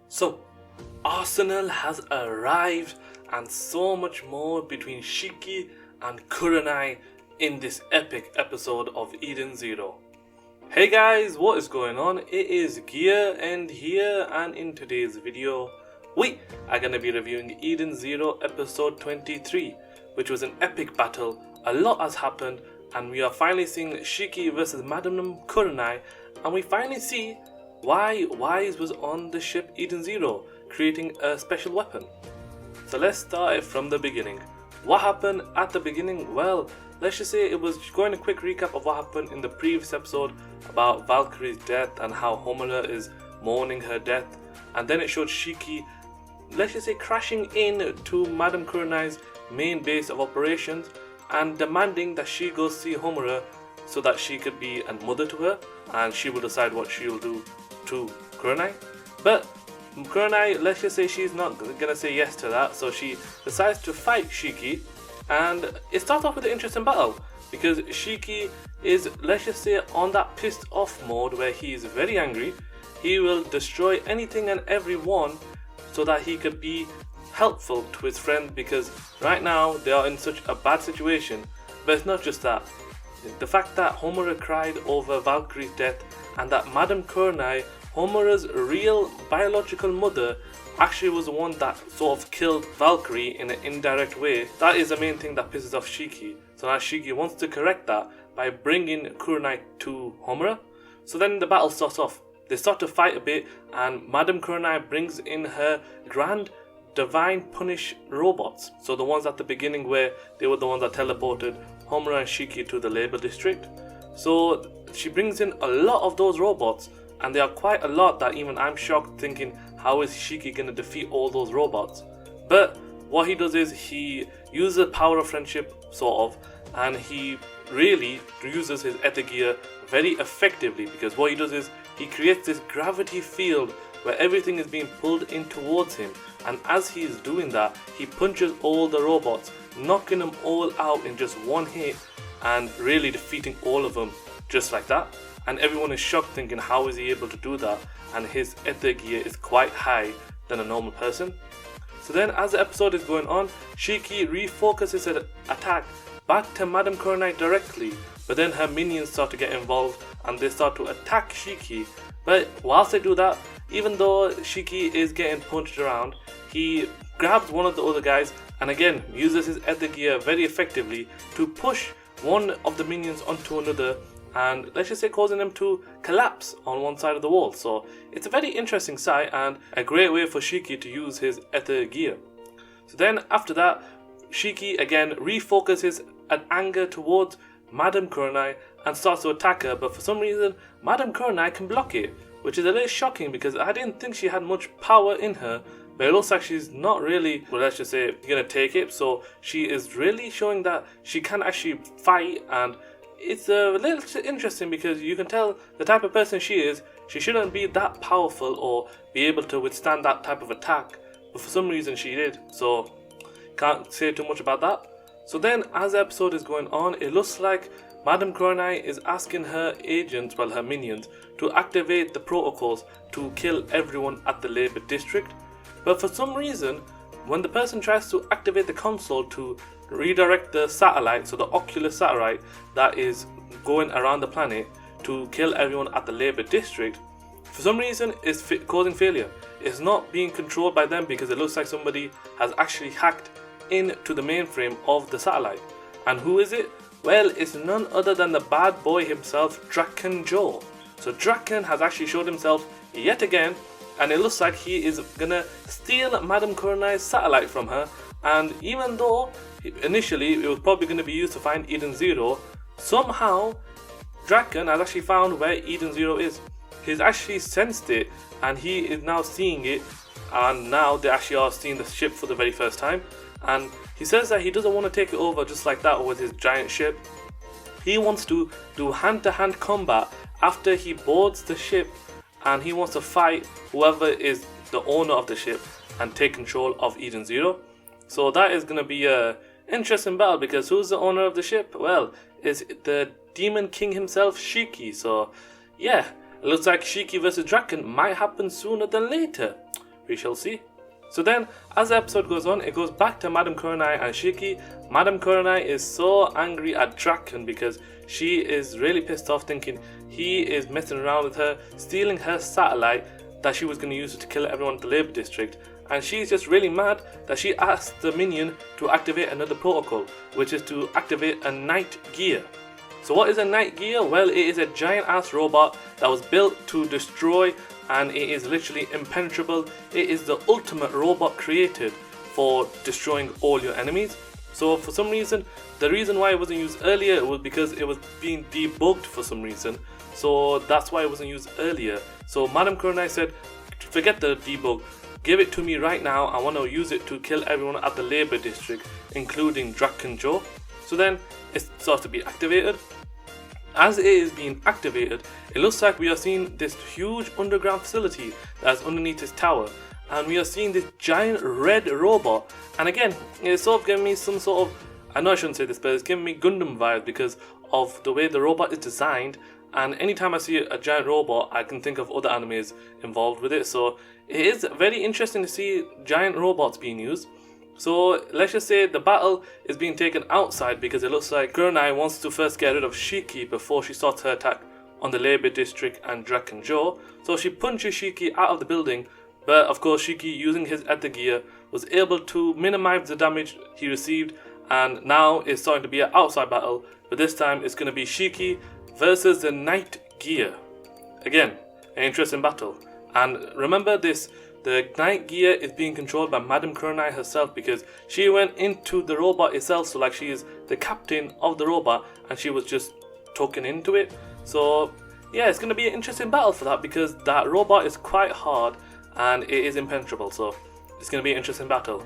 So, Arsenal has arrived and so much more between Shiki and Coronai in this epic episode of Eden Zero. Hey guys, what is going on? It is Gear and here, and in today's video we are going to be reviewing Eden Zero episode 23, which was an epic battle. A lot has happened and we are finally seeing Shiki versus Madam Coronai, and we finally see why Wise was on the ship Eden Zero, creating a special weapon. So let's start it from the beginning. What happened at the beginning? Well, let's just say it was going a quick recap of what happened in the previous episode about Valkyrie's death and how Homura is mourning her death. And then it showed Shiki, let's just say, crashing in to Madame Coronai's main base of operations and demanding that she go see Homura so that she could be a mother to her and she will decide what she will do to Coronai. But Coronai, let's just say she's not gonna say yes to that, so she decides to fight Shiki, and it starts off with an interesting battle because Shiki is, let's just say, on that pissed off mode where he is very angry. He will destroy anything and everyone so that he could be helpful to his friend, because right now they are in such a bad situation. But it's not just that. The fact that Homura cried over Valkyrie's death and that Madame Coronai, Homura's real biological mother, actually was the one that sort of killed Valkyrie in an indirect way, that is the main thing that pisses off Shiki. So now Shiki wants to correct that by bringing Coronai to Homura. So then the battle starts off. They start to fight a bit and Madame Coronai brings in her grand divine punish robots. So the ones at the beginning where they were the ones that teleported Homura and Shiki to the labor district. So she brings in a lot of those robots, and there are quite a lot that even I'm shocked, thinking how is Shiki going to defeat all those robots. But what he does is he uses the power of friendship sort of, and he really uses his ether gear very effectively, because what he does is he creates this gravity field where everything is being pulled in towards him, and as he is doing that he punches all the robots, knocking them all out in just one hit and really defeating all of them just like that. And everyone is shocked, thinking how is he able to do that, and his ether gear is quite high than a normal person. So then as the episode is going on, Shiki refocuses her attack back to Madame Coronai directly, but then her minions start to get involved and they start to attack Shiki. But whilst they do that, even though Shiki is getting punched around, he grabs one of the other guys and again uses his ether gear very effectively to push one of the minions onto another, and let's just say causing them to collapse on one side of the wall. So it's a very interesting sight and a great way for Shiki to use his ether gear. So then after that, Shiki again refocuses an anger towards Madame Coronai and starts to attack her, but for some reason Madame Coronai can block it, which is a little shocking because I didn't think she had much power in her. But it looks like she's not really, well, let's just say, gonna take it. So she is really showing that she can actually fight, and it's a little interesting because you can tell the type of person she is. She shouldn't be that powerful or be able to withstand that type of attack, but for some reason she did. So can't say too much about that. So then as the episode is going on, it looks like Madame Coronai is asking her agents, well her minions, to activate the protocols to kill everyone at the labor district. But for some reason, when the person tries to activate the console to redirect the satellite, so the ocular satellite that is going around the planet to kill everyone at the labor district, for some reason it's causing failure. It's not being controlled by them because it looks like somebody has actually hacked into the mainframe of the satellite. And who is it? Well, it's none other than the bad boy himself, Drakken Joel. So Drakken has actually showed himself yet again, and it looks like he is gonna steal Madame Coronai's satellite from her. And even though initially it was probably gonna be used to find Eden Zero, somehow Drakken has actually found where Eden Zero is. He's actually sensed it and he is now seeing it, and now they actually are seeing the ship for the very first time. And he says that he doesn't want to take it over just like that with his giant ship. He wants to do hand-to-hand combat after he boards the ship, and he wants to fight whoever is the owner of the ship and take control of Eden Zero. So that is going to be a interesting battle, because who's the owner of the ship? Well, it's the Demon King himself, Shiki. So yeah, it looks like Shiki versus Drakken might happen sooner than later. We shall see. So then, as the episode goes on, it goes back to Madame Coronai and Shiki. Madame Coronai is so angry at Drakken because she is really pissed off, thinking he is messing around with her, stealing her satellite that she was going to use to kill everyone at the Labour District. And she's just really mad that she asked the minion to activate another protocol, which is to activate a night gear. So what is a night gear? Well, it is a giant ass robot that was built to destroy, and it is literally impenetrable. It is the ultimate robot created for destroying all your enemies. So for some reason, the reason why it wasn't used earlier was because it was being debugged for some reason. So that's why it wasn't used earlier. So Madame Coronai said, forget the debug, give it to me right now. I want to use it to kill everyone at the Labour District, including Drakken Joel. So then it starts to be activated. As it is being activated, it looks like we are seeing this huge underground facility that's underneath this tower, and we are seeing this giant red robot. And again, it's sort of giving me some sort of, I know I shouldn't say this, but it's giving me Gundam vibes because of the way the robot is designed. And anytime I see a giant robot, I can think of other animes involved with it. So it is very interesting to see giant robots being used. So let's just say the battle is being taken outside because it looks like Coronai wants to first get rid of Shiki before she starts her attack on the Labour District and Drakken Joel. So she punches Shiki out of the building, but of course Shiki, using his ether gear, was able to minimize the damage he received, and now it's starting to be an outside battle, but this time it's going to be Shiki versus the night gear. Again, an interesting battle. And remember this, the night gear is being controlled by Madame Coronai herself because she went into the robot itself, so like she is the captain of the robot and she was just talking into it. So yeah, it's going to be an interesting battle for that because that robot is quite hard and it is impenetrable, so it's going to be an interesting battle.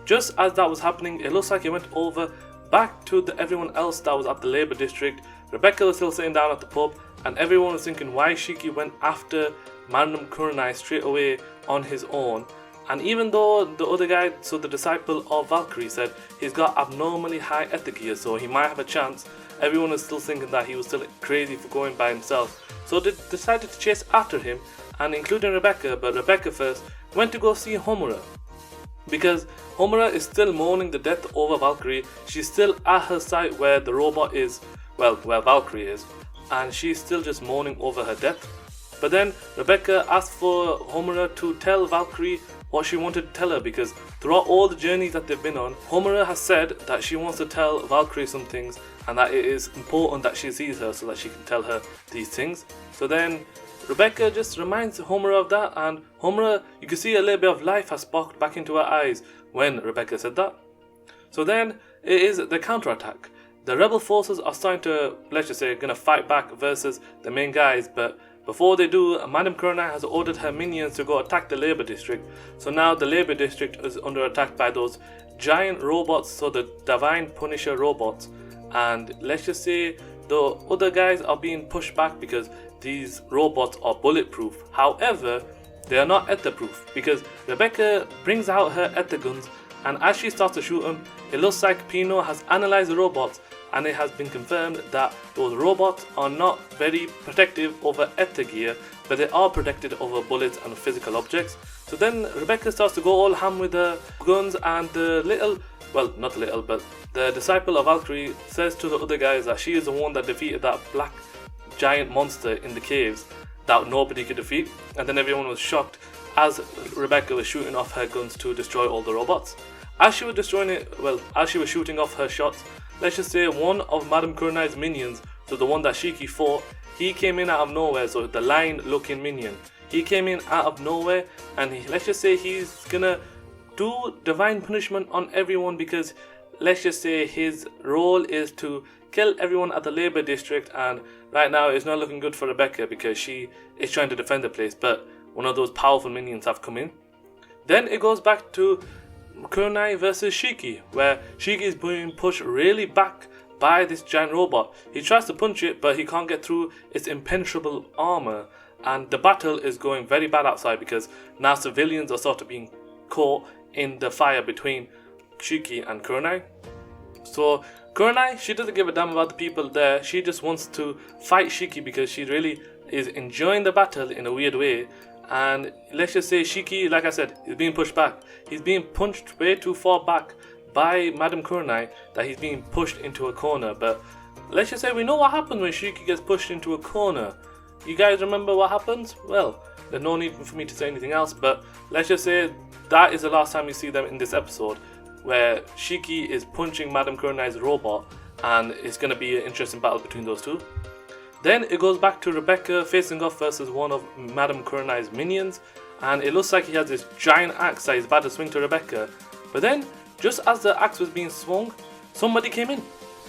Just as that was happening, it looks like it went over back to everyone else that was at the Labour District. Rebecca was still sitting down at the pub and everyone was thinking why Shiki went after Madame Coronai straight away on his own. And even though the other guy, so the disciple of Valkyrie, said he's got abnormally high ether gear, so he might have a chance, everyone was still thinking that he was still crazy for going by himself. So they decided to chase after him, and including Rebecca, but Rebecca first went to go see Homura. Because Homura is still mourning the death over Valkyrie. She's still at her site where the robot is, well, where Valkyrie is, and she's still just mourning over her death. But then Rebecca asked for Homura to tell Valkyrie what she wanted to tell her, because throughout all the journeys that they've been on, Homura has said that she wants to tell Valkyrie some things and that it is important that she sees her so that she can tell her these things. So then Rebecca just reminds Homura of that, and Homura, you can see a little bit of life has sparked back into her eyes when Rebecca said that. So then it is the counterattack. The rebel forces are starting to, let's just say, gonna fight back versus the main guys, but before they do, Madame Coronai has ordered her minions to go attack the Labour District. So now the Labour District is under attack by those giant robots, so the Divine Punisher robots. And let's just say the other guys are being pushed back because these robots are bulletproof. However, they are not ether-proof because Rebecca brings out her ether guns, and as she starts to shoot them, it looks like Pino has analysed the robots, and it has been confirmed that those robots are not very protective over ether gear, but they are protected over bullets and physical objects. So then Rebecca starts to go all ham with her guns, and the little, well, not little, but the disciple of Valkyrie says to the other guys that she is the one that defeated that black giant monster in the caves that nobody could defeat. And then everyone was shocked as Rebecca was shooting off her guns to destroy all the robots. As she was destroying it, well, as she was shooting off her shots, let's just say one of Madame Coronai's minions, so the one that Shiki fought, he came in out of nowhere, so the lion-looking minion. He came in out of nowhere, and let's just say he's gonna do divine punishment on everyone because let's just say his role is to kill everyone at the Labour District, and right now it's not looking good for Rebecca because she is trying to defend the place, but one of those powerful minions have come in. Then it goes back to Coronai versus Shiki, where Shiki is being pushed really back by this giant robot. He tries to punch it, but he can't get through its impenetrable armor, and the battle is going very bad outside because now civilians are sort of being caught in the fire between Shiki and Coronai. So Coronai, she doesn't give a damn about the people there. She just wants to fight Shiki because she really is enjoying the battle in a weird way. and let's just say Shiki, like I said, is being pushed back. He's being punched way too far back by Madame Coronai that he's being pushed into a corner. But let's just say we know what happens when Shiki gets pushed into a corner. You guys remember what happens? Well, there's no need for me to say anything else, but let's just say that is the last time we see them in this episode, where Shiki is punching Madame Coronai's robot, and it's going to be an interesting battle between those two. Then it goes back to Rebecca facing off versus one of Madame Coronai's minions, and it looks like he has this giant axe that he's about to swing to Rebecca. But then, just as the axe was being swung, somebody came in.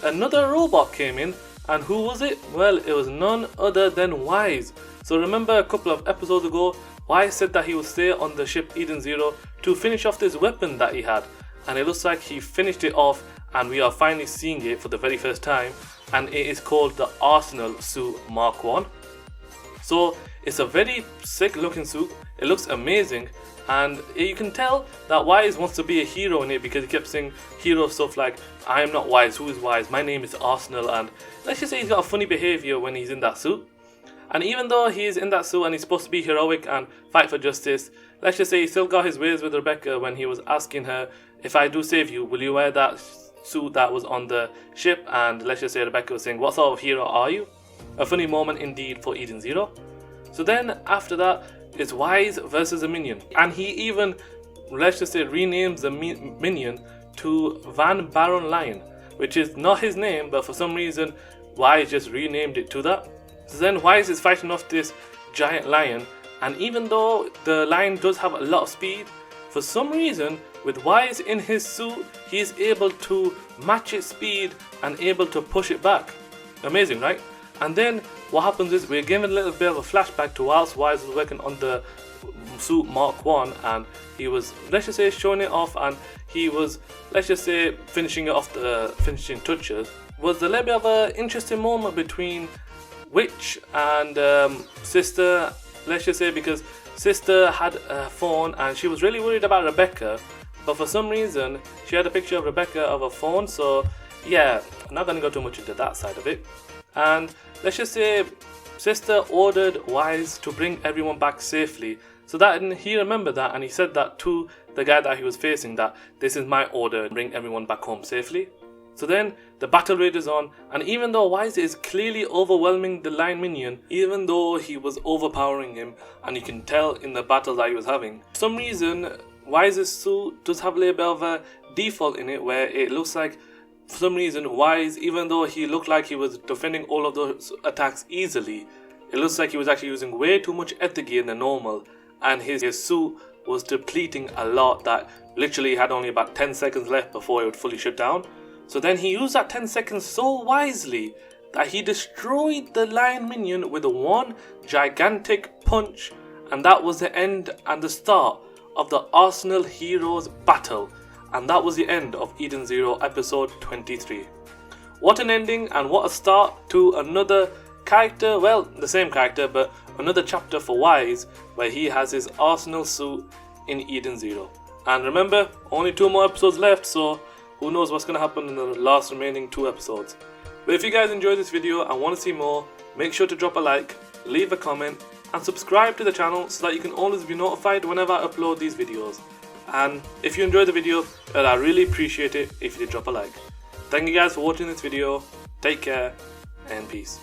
Another robot came in, and who was it? Well, it was none other than Wise. So remember a couple of episodes ago, Wise said that he would stay on the ship Eden Zero to finish off this weapon that he had. And it looks like he finished it off, and we are finally seeing it for the very first time. And it is called the Arsenal Suit Mark 1. So it's a very sick looking suit. It looks amazing, and you can tell that Wise wants to be a hero in it, because he kept saying hero stuff like, I am not Wise, who is Wise? My name is Arsenal. And let's just say he's got a funny behaviour when he's in that suit. And even though he's in that suit and he's supposed to be heroic and fight for justice, let's just say he still got his ways with Rebecca when he was asking her, if I do save you, will you wear that suit that was on the ship? And let's just say Rebecca was saying, what sort of hero are you? A funny moment indeed for Eden Zero. So then after that, it's Wise versus a minion. And he even, let's just say, renames the minion to Van Baron Lion, which is not his name, but for some reason Wise just renamed it to that. So then Wise is fighting off this giant lion, and even though the lion does have a lot of speed, for some reason with Wise in his suit, he is able to match its speed and able to push it back. Amazing, right? And then what happens is we're given a little bit of a flashback to whilst Wise was working on the suit Mark 1, and he was, let's just say, showing it off, and he was, let's just say, finishing it off, the finishing touches. Was a little bit of an interesting moment between Witch and Sister, let's just say, because Sister had a phone and she was really worried about Rebecca, but for some reason she had a picture of Rebecca of a phone. So yeah, I'm not going to go too much into that side of it. And let's just say Sister ordered Wise to bring everyone back safely, so that he remembered that, and he said that to the guy that he was facing, that this is my order, bring everyone back home safely. So then the battle rages on, and even though Wise is clearly overwhelming the lion minion, even though he was overpowering him, and you can tell in the battle that he was having, for some reason Wise's suit does have a little bit of a default in it, where it looks like, for some reason, Wise, even though he looked like he was defending all of those attacks easily, it looks like he was actually using way too much ether gear than normal, and his suit was depleting a lot, that literally had only about 10 seconds left before it would fully shut down. So then he used that 10 seconds so wisely that he destroyed the lion minion with one gigantic punch, and that was the end and the start of the Arsenal Heroes battle, and that was the end of Eden Zero episode 23. What an ending, and what a start to another character, well, the same character, but another chapter for Wise, where he has his Arsenal suit in Eden Zero. And remember, only 2 more episodes left, so who knows what's going to happen in the last remaining 2 episodes. But if you guys enjoyed this video and want to see more, make sure to drop a like, leave a comment, and subscribe to the channel so that you can always be notified whenever I upload these videos. And if you enjoyed the video, well, I really appreciate it if you did drop a like. Thank you guys for watching this video, take care, and peace.